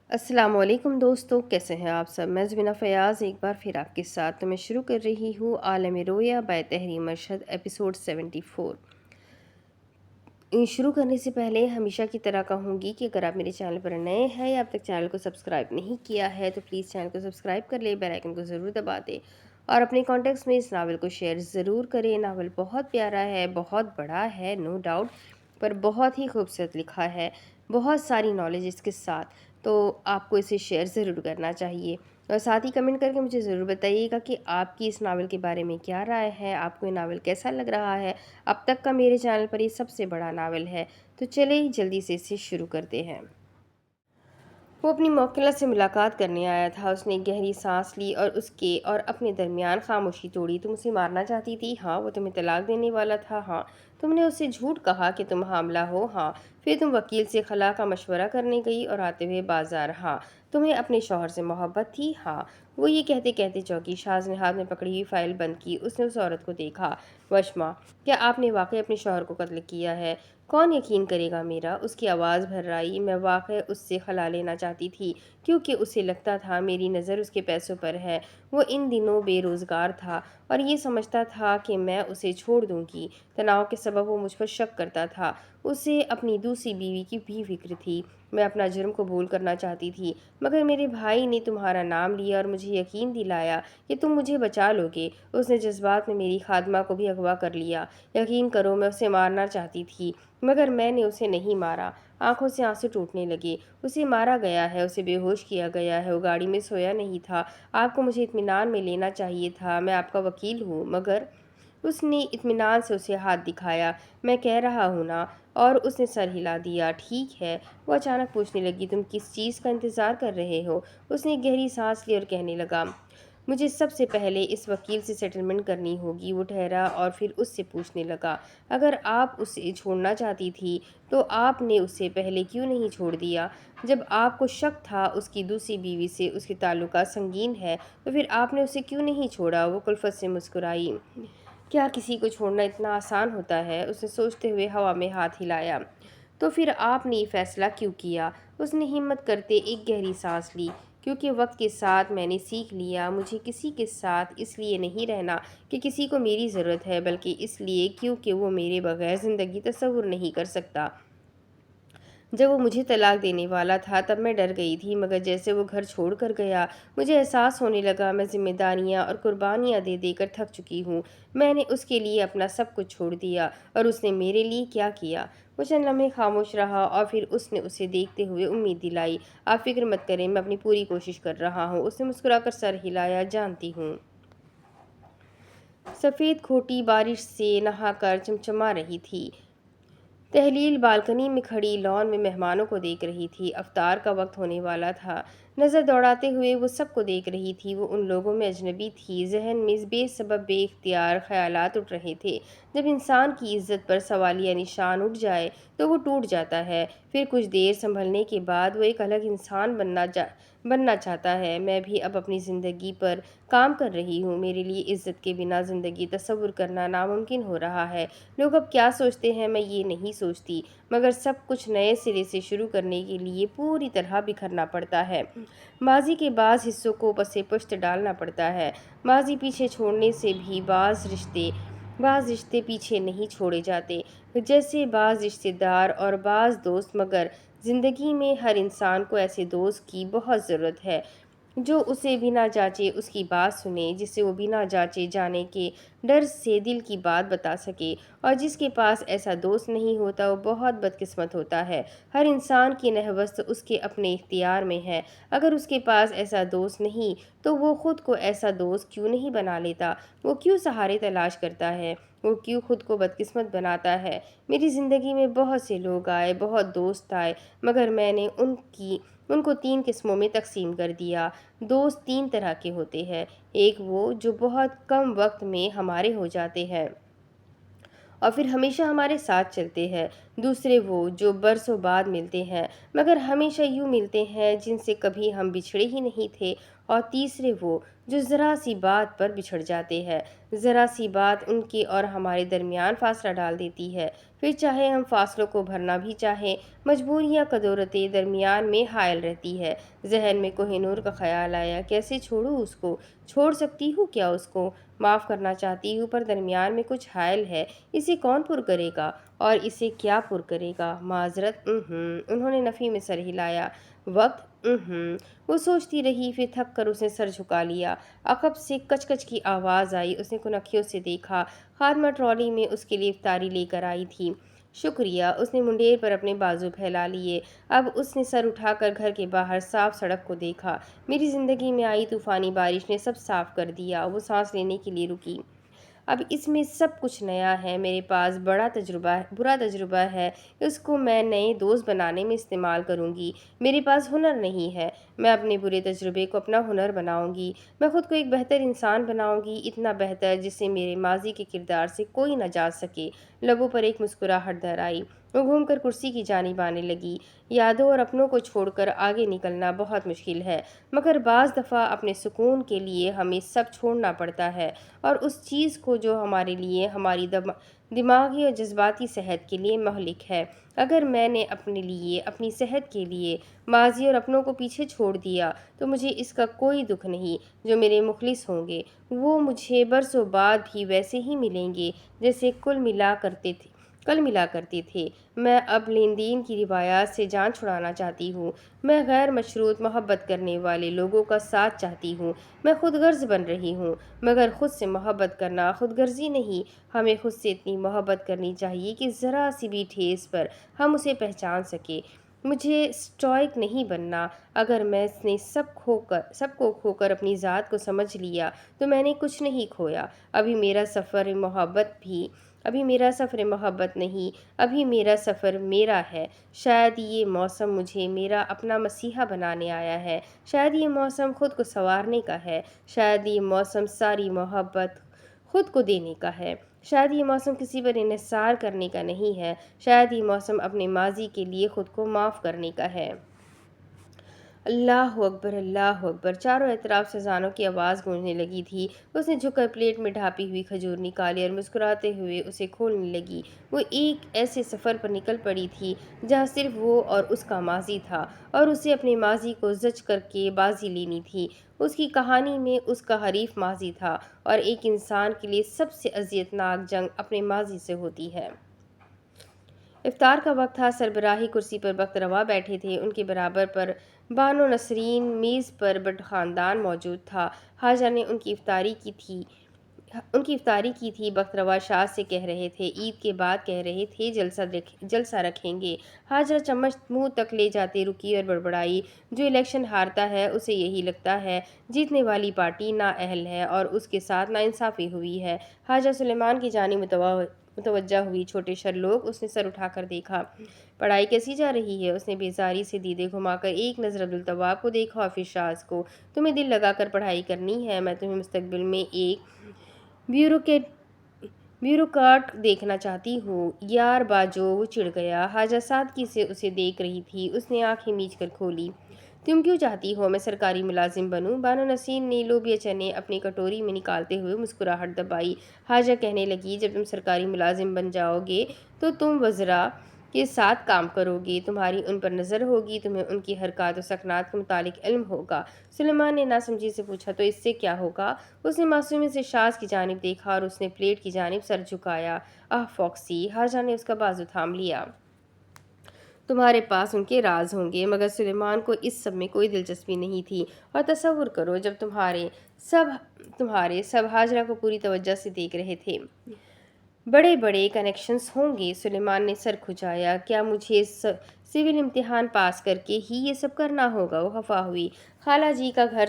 السلام علیکم دوستو، کیسے ہیں آپ سب؟ میں زبینہ فیاض ایک بار پھر آپ کے ساتھ میں شروع کر رہی ہوں عالم رویا بائی تحریر مرشد ایپیسوڈ 74۔ شروع کرنے سے پہلے ہمیشہ کی طرح کہوں گی کہ اگر آپ میرے چینل پر نئے ہیں یا اب تک چینل کو سبسکرائب نہیں کیا ہے تو پلیز چینل کو سبسکرائب کر لیں، بیل آئیکن کو ضرور دبا دیں اور اپنے کانٹیکٹس میں اس ناول کو شیئر ضرور کریں۔ ناول بہت پیارا ہے، بہت بڑا ہے نو ڈاؤٹ، پر بہت ہی خوبصورت لکھا ہے، بہت ساری نالج اس کے ساتھ، تو آپ کو اسے شیئر ضرور کرنا چاہیے اور ساتھ ہی کمنٹ کر کے مجھے ضرور بتائیے گا کہ آپ کی اس ناول کے بارے میں کیا رائے ہے، آپ کو یہ ناول کیسا لگ رہا ہے۔ اب تک کا میرے چینل پر یہ سب سے بڑا ناول ہے، تو چلیں جلدی سے اسے شروع کرتے ہیں۔ وہ اپنی موکلہ سے ملاقات کرنے آیا تھا۔ اس نے ایک گہری سانس لی اور اس کے اور اپنے درمیان خاموشی توڑی۔ تم اسے مارنا چاہتی تھی؟ ہاں۔ وہ تمہیں طلاق دینے والا تھا؟ ہاں۔ تم نے اسے جھوٹ کہا کہ تم حاملہ ہو؟ ہاں۔ پھر تم وکیل سے خلا کا مشورہ کرنے گئی اور آتے ہوئے بازار؟ ہاں۔ تمہیں اپنے شوہر سے محبت تھی؟ ہاں۔ وہ یہ کہتے کہتے چونکی۔ شاز نے ہاتھ میں پکڑی ہوئی فائل بند کی۔ اس نے اس عورت کو دیکھا۔ وشما، کیا آپ نے واقعی اپنے شوہر کو قتل کیا ہے؟ کون یقین کرے گا میرا؟ اس کی آواز بھر آئی۔ میں واقعی اس سے خلا لینا چاہتی تھی کیونکہ اسے لگتا تھا میری نظر اس کے پیسوں پر ہے۔ وہ ان دنوں بے روزگار تھا اور یہ سمجھتا تھا کہ میں اسے چھوڑ دوں گی۔ تناؤ کے سبب وہ مجھ پر شک کرتا تھا۔ اسے اپنی دوسری بیوی کی بھی فکر تھی۔ میں اپنا جرم قبول کرنا چاہتی تھی، مگر میرے بھائی نے تمہارا نام لیا اور مجھے یقین دلایا کہ تم مجھے بچا لو گے۔ اس نے جذبات میں میری خادمہ کو بھی اغوا کر لیا۔ یقین کرو میں اسے مارنا چاہتی تھی، مگر میں نے اسے نہیں مارا۔ آنکھوں سے آنسو ٹوٹنے لگے۔ اسے مارا گیا ہے، اسے بے ہوش کیا گیا ہے، وہ گاڑی میں سویا نہیں تھا۔ آپ کو مجھے اطمینان میں لینا چاہیے تھا، میں آپ کا وکیل ہوں۔ مگر اس نے اطمینان سے اسے ہاتھ دکھایا۔ میں کہہ رہا ہوں نا، اور اس نے سر ہلا دیا۔ ٹھیک ہے۔ وہ اچانک پوچھنے لگی، تم کس چیز کا انتظار کر رہے ہو؟ اس نے ایک گہری سانس لی اور کہنے لگا، مجھے سب سے پہلے اس وکیل سے سیٹلمنٹ کرنی ہوگی۔ وہ ٹھہرا اور پھر اس سے پوچھنے لگا، اگر آپ اسے چھوڑنا چاہتی تھی تو آپ نے اسے پہلے کیوں نہیں چھوڑ دیا؟ جب آپ کو شک تھا اس کی دوسری بیوی سے اس کے تعلقات سنگین ہے تو پھر آپ نے اسے کیوں نہیں چھوڑا؟ وہ کلفت سے مسکرائی۔ کیا کسی کو چھوڑنا اتنا آسان ہوتا ہے؟ اس نے سوچتے ہوئے ہوا میں ہاتھ ہلایا۔ تو پھر آپ نے یہ فیصلہ کیوں کیا؟ اس نے ہمت کرتے ایک گہری سانس لی۔ کیونکہ وقت کے ساتھ میں نے سیکھ لیا، مجھے کسی کے ساتھ اس لیے نہیں رہنا کہ کسی کو میری ضرورت ہے، بلکہ اس لیے کیونکہ وہ میرے بغیر زندگی تصور نہیں کر سکتا۔ جب وہ مجھے طلاق دینے والا تھا تب میں ڈر گئی تھی، مگر جیسے وہ گھر چھوڑ کر گیا مجھے احساس ہونے لگا میں ذمہ داریاں اور قربانیاں دے دے کر تھک چکی ہوں۔ میں نے اس کے لیے اپنا سب کچھ چھوڑ دیا، اور اس نے میرے لیے کیا کیا؟ وہ چند لمحے خاموش رہا اور پھر اس نے اسے دیکھتے ہوئے امید دلائی۔ آپ فکر مت کریں، میں اپنی پوری کوشش کر رہا ہوں۔ اس نے مسکرا کر سر ہلایا۔ جانتی ہوں۔ سفید کھوٹی بارش سے نہا کر چمچما رہی تھی۔ تہلیل بالکنی میں کھڑی لان میں مہمانوں کو دیکھ رہی تھی۔ افطار کا وقت ہونے والا تھا۔ نظر دوڑاتے ہوئے وہ سب کو دیکھ رہی تھی۔ وہ ان لوگوں میں اجنبی تھی۔ ذہن میں بے سبب بے اختیار خیالات اٹھ رہے تھے۔ جب انسان کی عزت پر سوالیہ نشان اٹھ جائے تو وہ ٹوٹ جاتا ہے۔ پھر کچھ دیر سنبھلنے کے بعد وہ ایک الگ انسان بننا چاہتا ہے۔ میں بھی اب اپنی زندگی پر کام کر رہی ہوں۔ میرے لیے عزت کے بنا زندگی تصور کرنا ناممکن ہو رہا ہے۔ لوگ اب کیا سوچتے ہیں میں یہ نہیں سوچتی، مگر سب کچھ نئے سرے سے شروع کرنے کے لیے پوری طرح بکھرنا پڑتا ہے۔ ماضی کے بعض حصوں کو پس پشت ڈالنا پڑتا ہے۔ ماضی پیچھے چھوڑنے سے بھی بعض رشتے پیچھے نہیں چھوڑے جاتے، جیسے بعض رشتے دار اور بعض دوست، مگر زندگی میں ہر انسان کو ایسے دوست کی بہت ضرورت ہے جو اسے بنا جانچے اس کی بات سنے، جسے وہ بنا جانچے جانے کے ڈر سے دل کی بات بتا سکے، اور جس کے پاس ایسا دوست نہیں ہوتا وہ بہت بدقسمت ہوتا ہے۔ ہر انسان کی نہوست اس کے اپنے اختیار میں ہے۔ اگر اس کے پاس ایسا دوست نہیں تو وہ خود کو ایسا دوست کیوں نہیں بنا لیتا؟ وہ کیوں سہارے تلاش کرتا ہے؟ وہ کیوں خود کو بدقسمت بناتا ہے؟ میری زندگی میں بہت سے لوگ آئے، بہت دوست آئے، مگر میں نے ان کو 3 قسموں میں تقسیم کر دیا۔ دوست 3 طرح کے ہوتے ہیں۔ ایک وہ جو بہت کم وقت میں ہمارے ہو جاتے ہیں اور پھر ہمیشہ ہمارے ساتھ چلتے ہیں۔ دوسرے وہ جو برسوں بعد ملتے ہیں مگر ہمیشہ یوں ملتے ہیں جن سے کبھی ہم بچھڑے ہی نہیں تھے، اور تیسرے وہ جو ذرا سی بات پر بچھڑ جاتے ہیں۔ ذرا سی بات ان کے اور ہمارے درمیان فاصلہ ڈال دیتی ہے، پھر چاہے ہم فاصلوں کو بھرنا بھی چاہیں، مجبوریاں قدورتیں درمیان میں حائل رہتی ہے۔ ذہن میں کوہ نور کا خیال آیا، کیسے چھوڑوں اس کو؟ چھوڑ سکتی ہوں کیا اس کو؟ معاف کرنا چاہتی ہوں پر درمیان میں کچھ حائل ہے، اسے کون پر کرے گا اور اسے کیا پر کرے گا؟ معذرت، انہوں نے نفی میں سر ہلایا۔ وقت، وہ سوچتی رہی، پھر تھک کر اس نے سر جھکا لیا۔ عقب سے کچ کچ کی آواز آئی، اس نے کنکھیوں سے دیکھا، خادمہ ٹرالی میں اس کے لیے افطاری لے کر آئی تھی۔ شکریہ، اس نے منڈیر پر اپنے بازو پھیلا لیے۔ اب اس نے سر اٹھا کر گھر کے باہر صاف سڑک کو دیکھا۔ میری زندگی میں آئی طوفانی بارش نے سب صاف کر دیا۔ وہ سانس لینے کے لیے رکی۔ اب اس میں سب کچھ نیا ہے، میرے پاس برا تجربہ ہے، اس کو میں نئے دوست بنانے میں استعمال کروں گی۔ میرے پاس ہنر نہیں ہے، میں اپنے برے تجربے کو اپنا ہنر بناؤں گی۔ میں خود کو ایک بہتر انسان بناؤں گی، اتنا بہتر جسے میرے ماضی کے کردار سے کوئی نہ جا سکے۔ لبوں پر ایک مسکراہٹ در آئی۔ وہ گھوم کر کرسی کی جانب آنے لگی۔ یادوں اور اپنوں کو چھوڑ کر آگے نکلنا بہت مشکل ہے، مگر بعض دفعہ اپنے سکون کے لیے ہمیں سب چھوڑنا پڑتا ہے، اور اس چیز کو جو ہمارے لیے ہماری دماغی اور جذباتی صحت کے لیے مہلک ہے۔ اگر میں نے اپنے لیے، اپنی صحت کے لیے ماضی اور اپنوں کو پیچھے چھوڑ دیا تو مجھے اس کا کوئی دکھ نہیں۔ جو میرے مخلص ہوں گے وہ مجھے برسوں بعد بھی ویسے ہی ملیں گے جیسے کل ملا کرتے تھے۔ میں اب لین دین کی روایات سے جان چھڑانا چاہتی ہوں۔ میں غیر مشروط محبت کرنے والے لوگوں کا ساتھ چاہتی ہوں۔ میں خود غرض بن رہی ہوں، مگر خود سے محبت کرنا خود غرضی نہیں۔ ہمیں خود سے اتنی محبت کرنی چاہیے کہ ذرا سی بھی ٹھیس پر ہم اسے پہچان سکیں۔ مجھے اسٹوئک نہیں بننا۔ اگر میں نے سب کو کھو کر اپنی ذات کو سمجھ لیا تو میں نے کچھ نہیں کھویا۔ ابھی میرا سفر محبت نہیں، ابھی میرا سفر میرا ہے۔ شاید یہ موسم مجھے میرا اپنا مسیحا بنانے آیا ہے، شاید یہ موسم خود کو سنوارنے کا ہے، شاید یہ موسم ساری محبت خود کو دینے کا ہے، شاید یہ موسم کسی پر انحصار کرنے کا نہیں ہے، شاید یہ موسم اپنے ماضی کے لیے خود کو معاف کرنے کا ہے۔ اللہ اکبر، اللہ اکبر، چاروں اطراف سے اذانوں کی آواز گونجنے لگی تھی۔ اس نے جھک کر پلیٹ میں ڈھانپی ہوئی کھجور نکالی اور مسکراتے ہوئے اسے کھولنے لگی۔ وہ ایک ایسے سفر پر نکل پڑی تھی جہاں صرف وہ اور اس کا ماضی تھا، اور اسے اپنے ماضی کو زج کر کے بازی لینی تھی۔ اس کی کہانی میں اس کا حریف ماضی تھا، اور ایک انسان کے لیے سب سے اذیت ناک جنگ اپنے ماضی سے ہوتی ہے۔ افطار کا وقت تھا۔ سربراہی کرسی پر بخت روا بیٹھے تھے، ان کے برابر پر بانو نسرین، میز پر بٹ خاندان موجود تھا۔ حاجہ نے ان کی افطاری کی تھی۔ بخت روا شاہ سے کہہ رہے تھے، عید کے بعد کہہ رہے تھے جلسہ رکھیں گے۔ حاجرہ چمچ منہ تک لے جاتے رکی اور بڑبڑائی، جو الیکشن ہارتا ہے اسے یہی لگتا ہے جیتنے والی پارٹی نااہل ہے اور اس کے ساتھ ناانصافی ہوئی ہے۔ حاجہ سلیمان کی جانب متوجہ ہوئی۔ چھوٹے شرلوگ، اس نے سر اٹھا کر دیکھا۔ پڑھائی کیسی جا رہی ہے؟ اس نے بیزاری سے دیدے گھما کر ایک نظر عبدالتواب کو دیکھا اور پھر شاز کو۔ تمہیں دل لگا کر پڑھائی کرنی ہے، میں تمہیں مستقبل میں ایک بیوروکراٹ دیکھنا چاہتی ہوں۔ یار باجو، وہ چڑ گیا۔ حاجہ سادگی سے اسے دیکھ رہی تھی۔ اس نے آنکھیں میچ کر کھولی۔ تم کیوں چاہتی ہو میں سرکاری ملازم بنوں؟ بانو نسرین نے لوبیا چنے اپنی کٹوری میں نکالتے ہوئے مسکراہٹ دبائی۔ حاجہ کہنے لگی، جب تم سرکاری ملازم بن جاؤ گے تو تم وزراء کے ساتھ کام کرو گے، تمہاری ان پر نظر ہوگی، تمہیں ان کی حرکات و سکنات کے متعلق علم ہوگا۔ سلیمان نے ناسمجھی سے پوچھا، تو اس سے کیا ہوگا؟ اس نے معصومی سے شاز کی جانب دیکھا اور اس نے پلیٹ کی جانب سر جھکایا۔ فاکسی، حاجہ نے اس کا بازو تھام لیا۔ تمہارے پاس ان کے راز ہوں گے۔ مگر سلیمان کو اس سب میں کوئی دلچسپی نہیں تھی، اور تصور کرو جب تمہارے سب حاجرہ کو پوری توجہ سے دیکھ رہے تھے۔ بڑے بڑے کنیکشنز ہوں گے۔ سلیمان نے سر کھجایا۔ کیا مجھے سول امتحان پاس کر کے ہی یہ سب کرنا ہوگا؟ وہ خفا ہوئی۔ خالہ جی کا گھر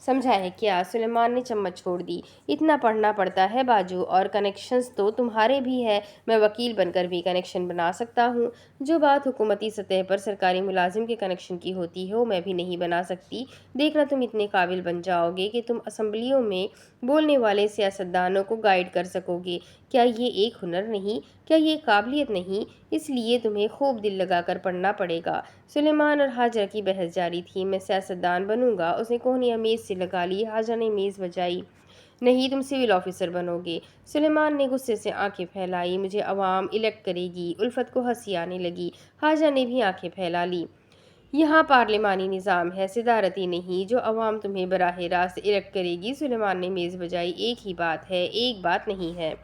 سمجھا ہے کیا؟ سلیمان نے چمچ چھوڑ دی۔ اتنا پڑھنا پڑتا ہے باجو، اور کنیکشنز تو تمہارے بھی ہے، میں وکیل بن کر بھی کنیکشن بنا سکتا ہوں۔ جو بات حکومتی سطح پر سرکاری ملازم کے کنیکشن کی ہوتی ہے وہ میں بھی نہیں بنا سکتی۔ دیکھنا تم اتنے قابل بن جاؤ گے کہ تم اسمبلیوں میں بولنے والے سیاستدانوں کو گائیڈ کر سکو گے۔ کیا یہ ایک ہنر نہیں؟ کیا یہ قابلیت نہیں؟ اس لیے تمہیں خوب دل لگا کر پڑھنا پڑے گا۔ سلیمان اور حاجرہ کی بحث جاری تھی۔ میں سیاستدان بنوں گا، اس نے کوہنیاں میز سے لگا لی۔ حاجرہ نے میز بجائی۔ نہیں، تم سول آفیسر بنو گے۔ سلیمان نے غصے سے آنکھیں پھیلائی۔ مجھے عوام الیکٹ کرے گی۔ الفت کو ہنسی آنے لگی۔ حاجرہ نے بھی آنکھیں پھیلا لی۔ یہاں پارلیمانی نظام ہے، صدارتی نہیں، جو عوام تمہیں براہ راست الیکٹ کرے گی۔ سلیمان نے میز بجائی۔ ایک ہی بات ہے، ایک بات نہیں ہے۔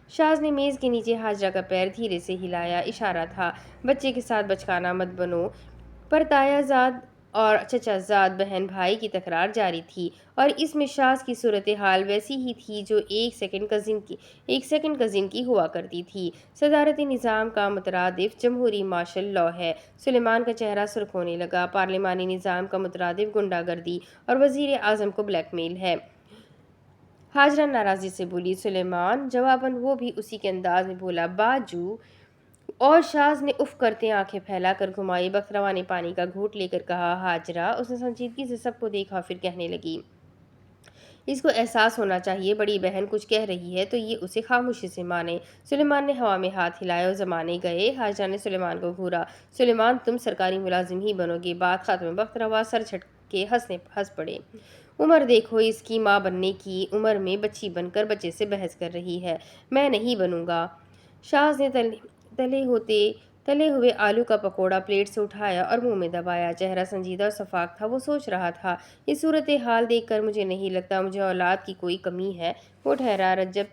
شاز نے میز کے نیچے حاجرہ کا پیر دھیرے سے ہلایا، اشارہ تھا بچے کے ساتھ بچکانہ مت بنو۔ پر تایا زاد اور چچا زاد بہن بھائی کی تکرار جاری تھی، اور اس میں شاز کی صورتحال ویسی ہی تھی جو ایک سیکنڈ کزن کی ہوا کرتی تھی۔ صدارتی نظام کا مترادف جمہوری مارشل لاء ہے۔ سلیمان کا چہرہ سرخ ہونے لگا۔ پارلیمانی نظام کا مترادف گنڈا گردی اور وزیر اعظم کو بلیک میل ہے۔ حاجرہ ناراضی سے بولی۔ سلیمان جواباً وہ بھی اسی کے انداز میں بولا، باجو۔ اور شاز نے اف کرتے آنکھیں پھیلا کر گھمائی۔ بختروا نے پانی کا گھونٹ لے کر کہا، حاجرہ۔ اس نے سنجیدگی سے سب کو دیکھا، پھر کہنے لگی، اس کو احساس ہونا چاہیے بڑی بہن کچھ کہہ رہی ہے تو یہ اسے خاموشی سے مانے۔ سلیمان نے ہوا میں ہاتھ ہلائے اور زمانے گئے۔ حاجرہ نے سلیمان کو گھورا۔ سلیمان، تم سرکاری ملازم ہی بنو گے، بات ختم۔ بختروا سر جھٹ کے ہنس پڑے۔ عمر دیکھو، اس کی ماں بننے کی عمر میں بچی بن کر بچے سے بحث کر رہی ہے۔ میں نہیں بنوں گا۔ شاز نے تلے ہوئے آلو کا پکوڑا پلیٹ سے اٹھایا اور منہ میں دبایا۔ چہرہ سنجیدہ اور شفاف تھا۔ وہ سوچ رہا تھا، اس صورتحال دیکھ کر مجھے نہیں لگتا مجھے اولاد کی کوئی کمی ہے۔ وہ ٹھہرا۔ رجب،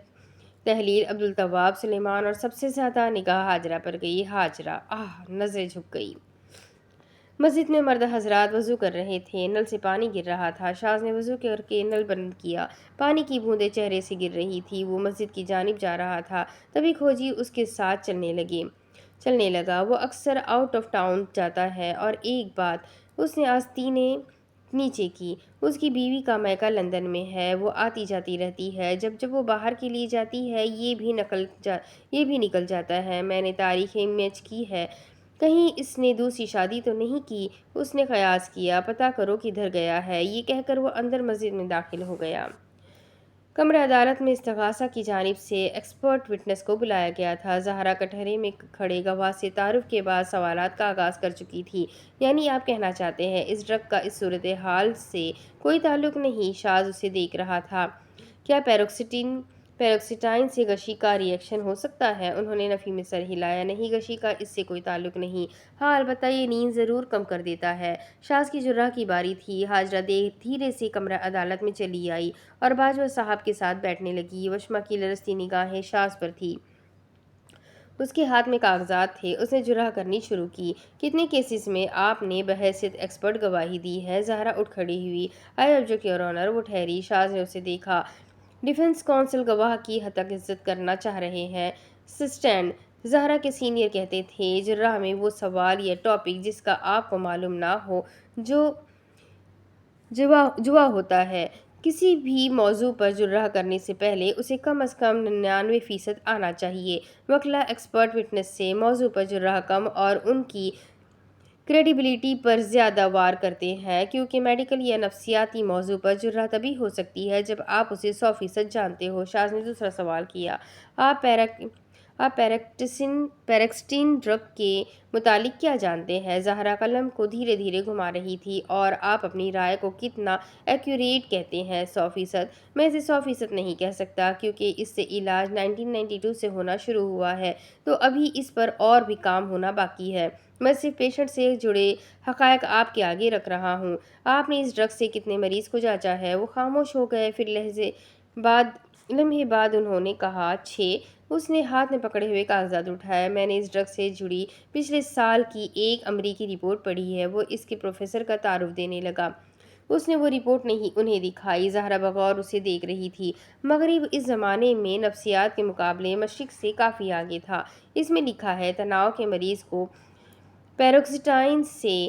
تحلیل، عبدالتواب، سلیمان اور سب سے زیادہ نگاہ حاجرہ پر گئی۔ حاجرہ، نظریں جھک گئی۔ مسجد میں مرد حضرات وضو کر رہے تھے۔ نل سے پانی گر رہا تھا۔ شاز نے وضو کر کے نل بند کیا۔ پانی کی بوندیں چہرے سے گر رہی تھی۔ وہ مسجد کی جانب جا رہا تھا، تبھی کھوجی اس کے ساتھ چلنے لگا۔ وہ اکثر آؤٹ آف ٹاؤن جاتا ہے۔ اور ایک بات، اس نے آستینیں نیچے کی، اس کی بیوی کا میکہ لندن میں ہے۔ وہ آتی جاتی رہتی ہے۔ جب وہ باہر کے لیے جاتی ہے یہ بھی نکل جاتا ہے۔ میں نے تاریخیں میچ کی ہے، کہیں اس نے دوسری شادی تو نہیں کی۔ اس نے قیاس کیا، پتہ کرو کدھر گیا ہے۔ یہ کہہ کر وہ اندر مسجد میں داخل ہو گیا۔ کمرہ عدالت میں استغاثہ کی جانب سے ایکسپرٹ وٹنس کو بلایا گیا تھا۔ زہرا کٹہرے میں کھڑے گواہ سے تعارف کے بعد سوالات کا آغاز کر چکی تھی۔ یعنی آپ کہنا چاہتے ہیں اس ڈرگ کا اس صورتحال سے کوئی تعلق نہیں؟ شاز اسے دیکھ رہا تھا۔ کیا پیروکسیٹائن سے غشی کا ری ایکشن ہو سکتا ہے؟ انہوں نے نفی میں سر ہلایا۔ نہیں، غشی کا اس سے کوئی تعلق نہیں۔ ہاں، البتہ یہ نیند ضرور کم کر دیتا ہے۔ شاز کی جرح کی باری تھی۔ حاجرہ دھیرے سے کمرہ عدالت میں چلی آئی اور باجوہ صاحب کے ساتھ بیٹھنے لگی۔ وشما کی لرزتی نگاہیں شاز پر تھی۔ اس کے ہاتھ میں کاغذات تھے۔ اس نے جرح کرنی شروع کی۔ کتنے کیسز میں آپ نے بحیثیت ایکسپرٹ گواہی دی ہے؟ زہرا اٹھ کھڑی ہوئی۔ آئی آبجیکٹ یور آنر۔ وہ ٹھہری۔ شاز نے اسے دیکھا۔ ڈیفنس کونسل گواہ کی حد تک عزت کرنا چاہ رہے ہیں۔ سسٹینڈ۔ زہرا کے سینئر کہتے تھے، جرح میں وہ سوال یا ٹاپک جس کا آپ کو معلوم نہ ہو جو جوا ہوتا ہے۔ کسی بھی موضوع پر جرح کرنے سے پہلے اسے کم از کم 99% آنا چاہیے۔ وکلا ایکسپرٹ وٹنس سے موضوع پر جرح کم اور ان کی کریڈیبلٹی پر زیادہ وار کرتے ہیں، کیونکہ میڈیکل یا نفسیاتی موضوع پر جرح تبھی ہو سکتی ہے جب آپ اسے 100% جانتے ہو۔ شاز نے دوسرا سوال کیا، آپ پیرکسٹین ڈرگ کے متعلق کیا جانتے ہیں؟ زہرا قلم کو دھیرے دھیرے گھما رہی تھی۔ اور آپ اپنی رائے کو کتنا ایکوریٹ کہتے ہیں؟ 100%۔ میں اسے 100% نہیں کہہ سکتا، کیونکہ اس سے علاج 1992 سے ہونا شروع ہوا ہے، تو ابھی اس پر اور بھی کام ہونا باقی ہے۔ میں صرف پیشنٹ سے جڑے حقائق آپ کے آگے رکھ رہا ہوں۔ آپ نے اس ڈرگ سے کتنے مریض کو جانچا ہے؟ وہ خاموش ہو گئے، پھر لمحے بعد انہوں نے کہا، 6۔ اس نے ہاتھ میں پکڑے ہوئے کاغذات اٹھائے۔ میں نے اس ڈرگ سے جڑی پچھلے سال کی ایک امریکی رپورٹ پڑھی ہے۔ وہ اس کے پروفیسر کا تعارف دینے لگا۔ اس نے وہ رپورٹ انہیں دکھائی۔ زہرا بغور اسے دیکھ رہی تھی۔ مغرب اس زمانے میں نفسیات کے مقابلے مشرق سے کافی آگے تھا۔ اس میں لکھا ہے، تناؤ کے مریض کو پیروکسیٹائن سے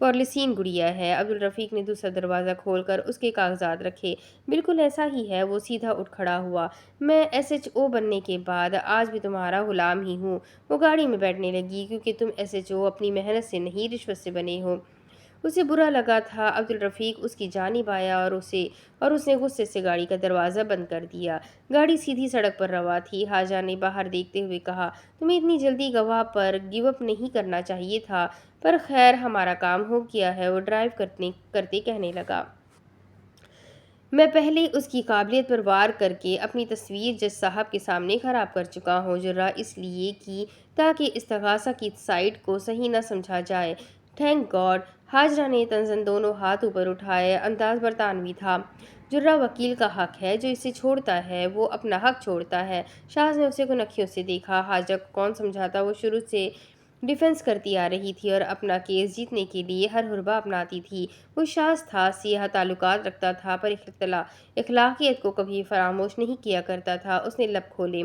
پارلیسین گڑیا ہے۔ عبدالرفیق نے دوسرا دروازہ کھول کر اس کے کاغذات رکھے۔ بالکل ایسا ہی ہے۔ وہ سیدھا اٹھ کھڑا ہوا۔ میں SHO بننے کے بعد آج بھی تمہارا غلام ہی ہوں۔ وہ گاڑی میں بیٹھنے لگی۔ کیونکہ تم SHO اپنی محنت سے نہیں، رشوت سے بنے ہو۔ اسے برا لگا تھا۔ عبدالرفیق اس کی جانب آیا اور اس نے غصے سے گاڑی کا دروازہ بند کر دیا۔ گاڑی سیدھی سڑک پر رواں تھی۔ حاجہ نے باہر دیکھتے ہوئے کہا، تمہیں اتنی جلدی گواہ پر گیو اپ نہیں کرنا چاہیے تھا، پر خیر ہمارا کام ہو گیا ہے۔ وہ ڈرائیو کرتے کہنے لگا، میں پہلے اس کی قابلیت پر وار کر کے اپنی تصویر جج صاحب کے سامنے خراب کر چکا ہوں۔ جرا اس لیے کی تاکہ استغاثہ کی سائٹ کو صحیح نہ سمجھا جائے۔ Thank God. حاجرہ نے تنزن دونوں ہاتھ اوپر اٹھائے۔ انداز برطانوی تھا۔ جرا وکیل کا حق ہے۔ جو اسے چھوڑتا ہے وہ اپنا حق چھوڑتا ہے۔ شاز نے اسے کنکھیوں سے دیکھا۔ حاجرہ کو کون سمجھاتا؟ وہ شروع سے ڈیفنس کرتی آ رہی تھی اور اپنا کیس جیتنے کے لیے ہر حربہ اپناتی تھی۔ وہ شاذ تھا، سیاہ تعلقات رکھتا تھا، پر اخلاقیات کو کبھی فراموش نہیں کیا کرتا تھا۔ اس نے لب کھولے،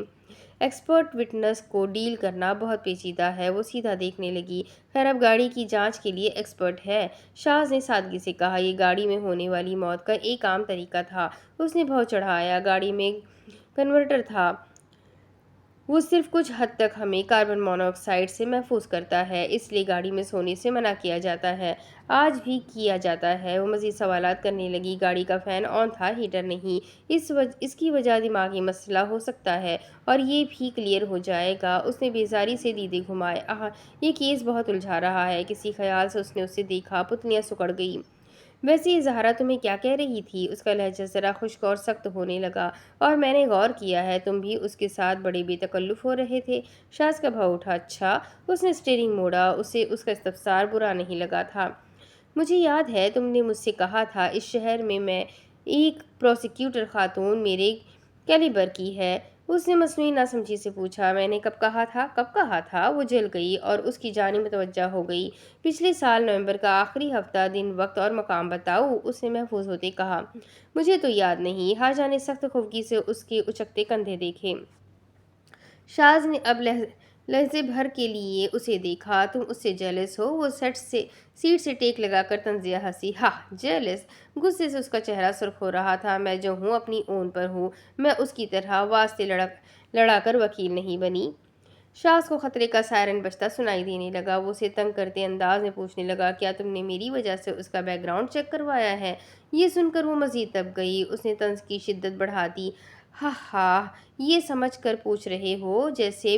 ایکسپرٹ وٹنس کو ڈیل کرنا بہت پیچیدہ ہے۔ وہ سیدھا دیکھنے لگی۔ خیر اب گاڑی کی جانچ کے لیے ایکسپرٹ ہے؟ شاز نے سادگی سے کہا، یہ گاڑی میں ہونے والی موت کا ایک عام طریقہ تھا۔ اس نے بھاؤ چڑھایا، گاڑی میں کنورٹر تھا، وہ صرف کچھ حد تک ہمیں کاربن مونو آکسائیڈ سے محفوظ کرتا ہے، اس لیے گاڑی میں سونے سے منع کیا جاتا ہے، آج بھی کیا جاتا ہے۔ وہ مزید سوالات کرنے لگی۔ گاڑی کا فین آن تھا، ہیٹر نہیں۔ اس کی وجہ دماغی مسئلہ ہو سکتا ہے اور یہ بھی کلیئر ہو جائے گا۔ اس نے بیزاری سے دیدے گھمائے۔ یہ کیس بہت الجھا رہا ہے۔ کسی خیال سے اس نے اسے دیکھا۔ پتلیاں سکڑ گئیں۔ ویسے یہ زہرا تمہیں کیا کہہ رہی تھی؟ اس کا لہجہ ذرا خشک اور سخت ہونے لگا۔ اور میں نے غور کیا ہے تم بھی اس کے ساتھ بڑے بے تکلف ہو رہے تھے۔ شاز کا بھاؤ اٹھا۔ اچھا؟ اس نے اسٹیئرنگ موڑا۔ اسے اس کا استفسار برا نہیں لگا تھا۔ مجھے یاد ہے تم نے مجھ سے کہا تھا اس شہر میں ایک پروسیکیوٹر خاتون میرے کیلیبر کی ہے۔ اس نے مصنوعی ناسمجھی سے پوچھا۔ میں نے کب کہا تھا؟ کب کہا تھا؟ وہ جل گئی اور اس کی جانب متوجہ ہو گئی۔ پچھلے سال نومبر کا آخری ہفتہ، دن وقت اور مقام بتاؤ؟ اس نے محفوظ ہوتے کہا۔ مجھے تو یاد نہیں۔ حاجہ نے سخت خفگی سے اس کے اچکتے کندھے دیکھے۔ شاز نے اب لہجے بھر کے لیے اسے دیکھا۔ تم اس سے جیلس ہو؟ وہ سیٹ سے ٹیک لگا کر طنزیہ ہنسی۔ جیلس؟ غصے سے اس کا چہرہ سرخ ہو رہا تھا۔ میں جو ہوں اپنی اون پر ہوں۔ میں اس کی طرح واسطے لڑا کر وکیل نہیں بنی۔ شاز کو خطرے کا سائرن بجتا سنائی دینے لگا۔ وہ اسے تنگ کرتے انداز میں پوچھنے لگا، کیا تم نے میری وجہ سے اس کا بیک گراؤنڈ چیک کروایا ہے؟ یہ سن کر وہ مزید تپ گئی۔ اس نے طنز کی شدت بڑھا دی۔ یہ سمجھ کر پوچھ رہے ہو جیسے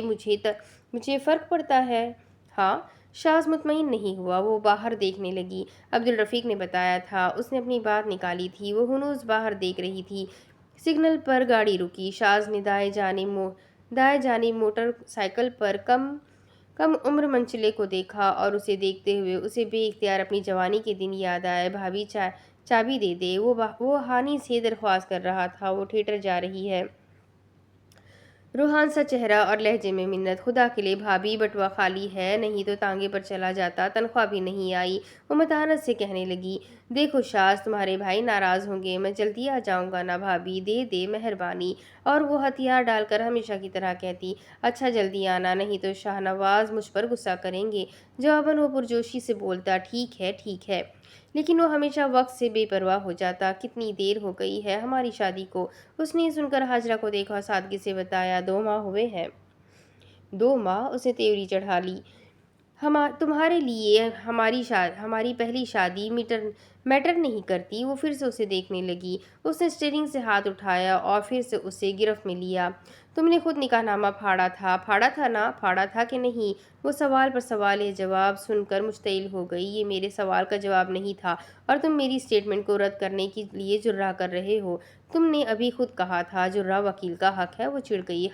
مجھے فرق پڑتا ہے؟ ہاں۔ شاز مطمئن نہیں ہوا۔ وہ باہر دیکھنے لگی۔ عبدالرفیق نے بتایا تھا۔ اس نے اپنی بات نکالی تھی۔ وہ ہنوز باہر دیکھ رہی تھی۔ سگنل پر گاڑی رکی۔ شاز نے دائیں جانب موٹر سائیکل پر کم عمر منچلے کو دیکھا اور اسے دیکھتے ہوئے اسے بے اختیار اپنی جوانی کے دن یاد آئے۔ بھابھی چابی دے دے۔ وہ ہانی سے درخواست کر رہا تھا۔ وہ تھیٹر جا رہی ہے۔ روحان سا چہرہ اور لہجے میں منت۔ خدا کے لیے بھابھی، بٹوا خالی ہے، نہیں تو تانگے پر چلا جاتا۔ تنخواہ بھی نہیں آئی۔ وہ متانت سے کہنے لگی، دیکھو شاز، تمہارے بھائی ناراض ہوں گے۔ میں جلدی آ جاؤں گا نا بھابھی، دے دے مہربانی۔ اور وہ ہتھیار ڈال کر ہمیشہ کی طرح کہتی، اچھا جلدی آنا، نہیں تو شاہ نواز مجھ پر غصہ کریں گے۔ جواباً وہ پرجوشی سے بولتا، ٹھیک ہے ٹھیک ہے۔ لیکن وہ ہمیشہ وقت سے بے پرواہ ہو جاتا۔ کتنی دیر ہو گئی ہے ہماری شادی کو؟ اس نے سن کر حاجرہ کو دیکھا اور سادگی سے بتایا، 2 ماہ ہوئے ہیں۔ 2 ماہ؟ اس نے تیوری چڑھا لی۔ تمہارے لیے ہماری پہلی شادی میٹر نہیں کرتی۔ وہ پھر سے اسے دیکھنے لگی۔ اس نے اسٹیئرنگ سے ہاتھ اٹھایا اور پھر سے اسے گرفت میں لیا۔ تم نے خود نکاح نامہ پھاڑا تھا نا؟ پھاڑا تھا کہ نہیں؟ وہ سوال پر سوال یہ جواب سن کر مشتعل ہو گئی۔ یہ میرے سوال کا جواب نہیں تھا اور تم میری اسٹیٹمنٹ کو رد کرنے کے لیے جرح کر رہے ہو۔ تم نے ابھی خود کہا تھا جرح وکیل کا حق ہے۔ وہ چڑ گئی۔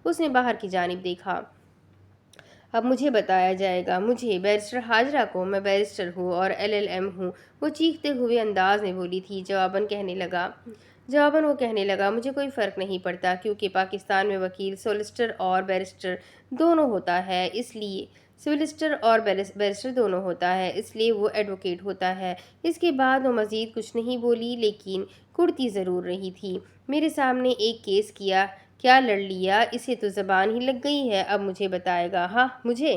اس نے باہر کی جانب دیکھا۔ اب مجھے بتایا جائے گا، مجھے، بیرسٹر حاجرہ کو؟ میں بیرسٹر ہوں اور LLM ہوں، وہ چیختے ہوئے انداز میں بولی تھی۔ جواباً وہ کہنے لگا، مجھے کوئی فرق نہیں پڑتا، کیونکہ پاکستان میں وکیل سولسٹر اور بیرسٹر دونوں ہوتا ہے، اس لیے وہ ایڈوکیٹ ہوتا ہے۔ اس کے بعد وہ مزید کچھ نہیں بولی، لیکن کڑتی ضرور رہی تھی۔ میرے سامنے ایک کیس کیا لڑ لیا، اسے تو زبان ہی لگ گئی ہے۔ اب مجھے بتائے گا؟ مجھے